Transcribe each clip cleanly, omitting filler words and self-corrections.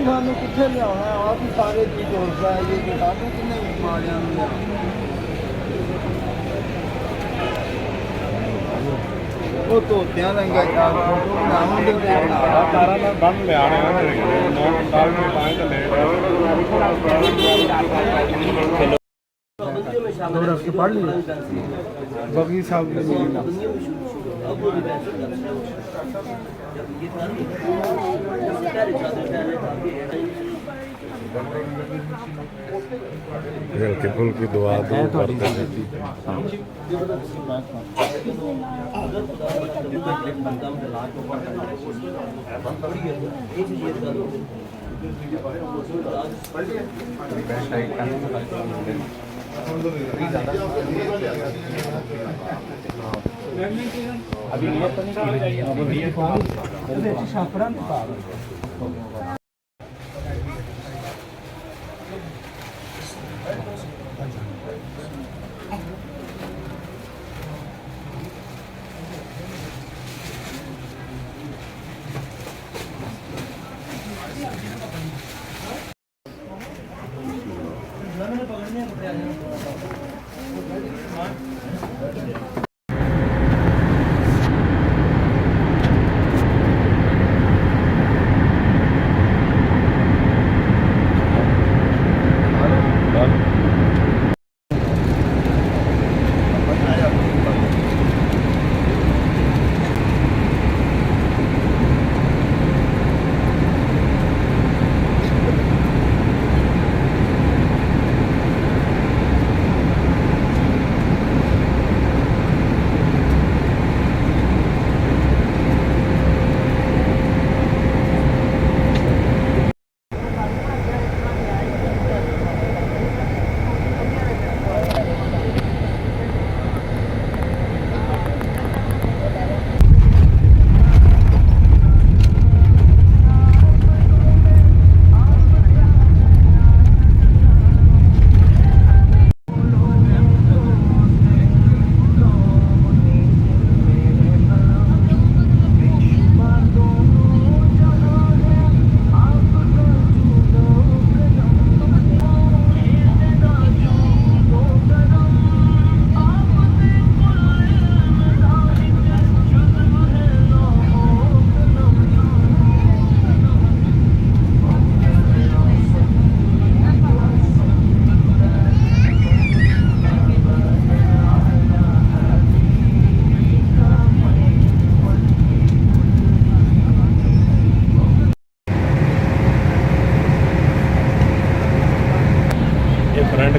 ਸਾਨੂੰ ਕਿੱਥੇ ਲਿਆਉਣਾ ਆਪ ਹੀ ਸਾਰੇ ਜੀ ਦੋਸਤ ਹੈ ਜੀ ਸਾਨੂੰ ਕਿੰਨੇ ਮਾਰਿਆਂ ਨੂੰ ਉਹ ਧੋਤਿਆਂ ਰੰਗਾ ਚਾਰ ਫੋਟੋ ਬਣਾਉਂਦੇ ਤੇ ਕਾਰਾਂ ਨਾਲ ਬੰਨ ਲਿਆਣੇ ਨਾ ਕਾਲ ਨੂੰ ਤਾਂ ਤੇ ਲੈ थोड़ा उसके पढ़ लिया बगी साहब ने मिला हल्के फुल्की दुआ दो करते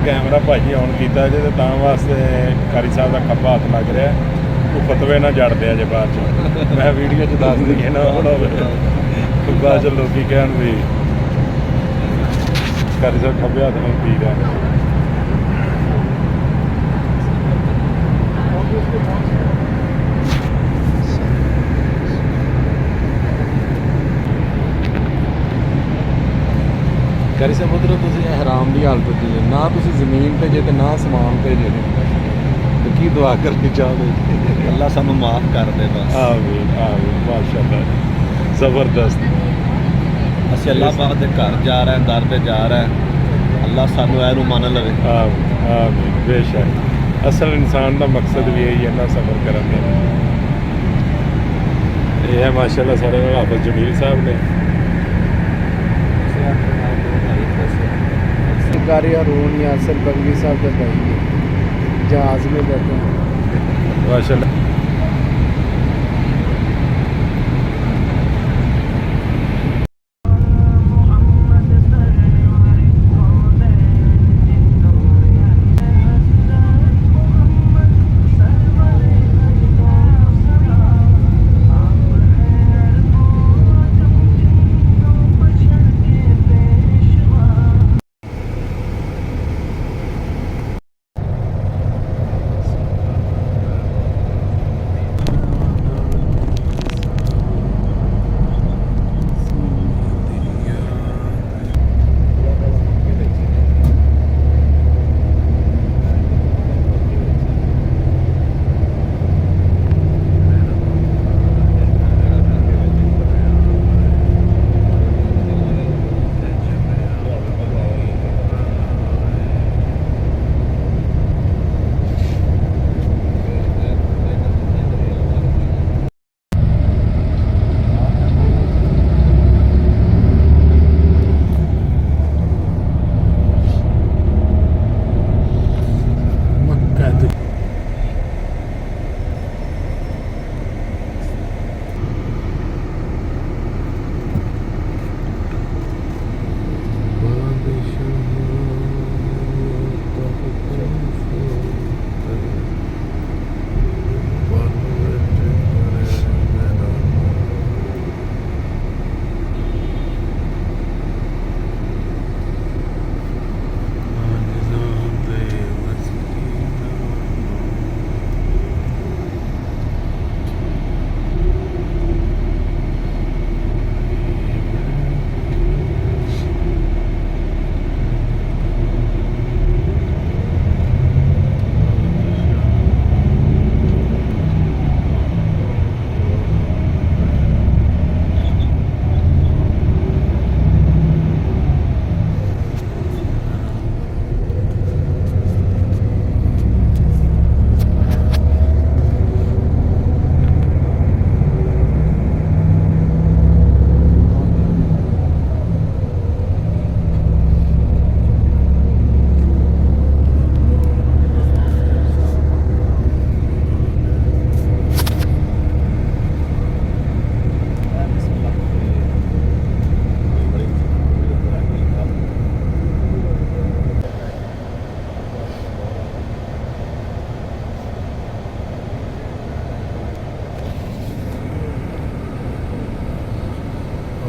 कैमरा भाजी ऑन किया जे तो वास्ते कारी साहब का खब्बा हथ लग रहा वो फतवे ना जड़ते अजे बाद मैं वीडियो च दस दी ना बाद च लोग कहन भी कारी साहब खब्बे हथ में पी रहे करी से पुत्र हराम की हालत की है ना जमीन पे जे ना समान पे जे तो की दुआ करनी चाहते अल्लाह सानू माफ कर दे बस आमीन आमीन माशाअल्लाह जबरदस्त असं अल्लाह पाक दे घर जा रहे हैं दर पे जा रहे हैं अल्लाह सानू ऐनू मन लवे आमीन आमीन बेशक असल इंसान का मकसद भी यही है ना सफर करने ये है माशाअल्लाह सारे हाफिज जमील साहब ने सरकारी हारून यासर बंगी साहब के भाई जहाज में बैठे हैं माशाअल्लाह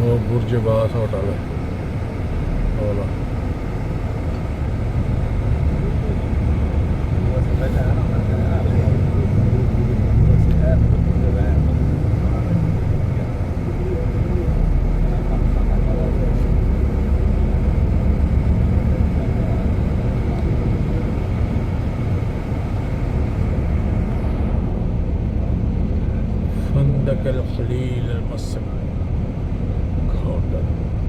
ਉਹ ਗੁਰਜਬਾਸ ਹੋਟਲ ਹੈ ਉਹਦਾ فندق الخليل المصري هوتل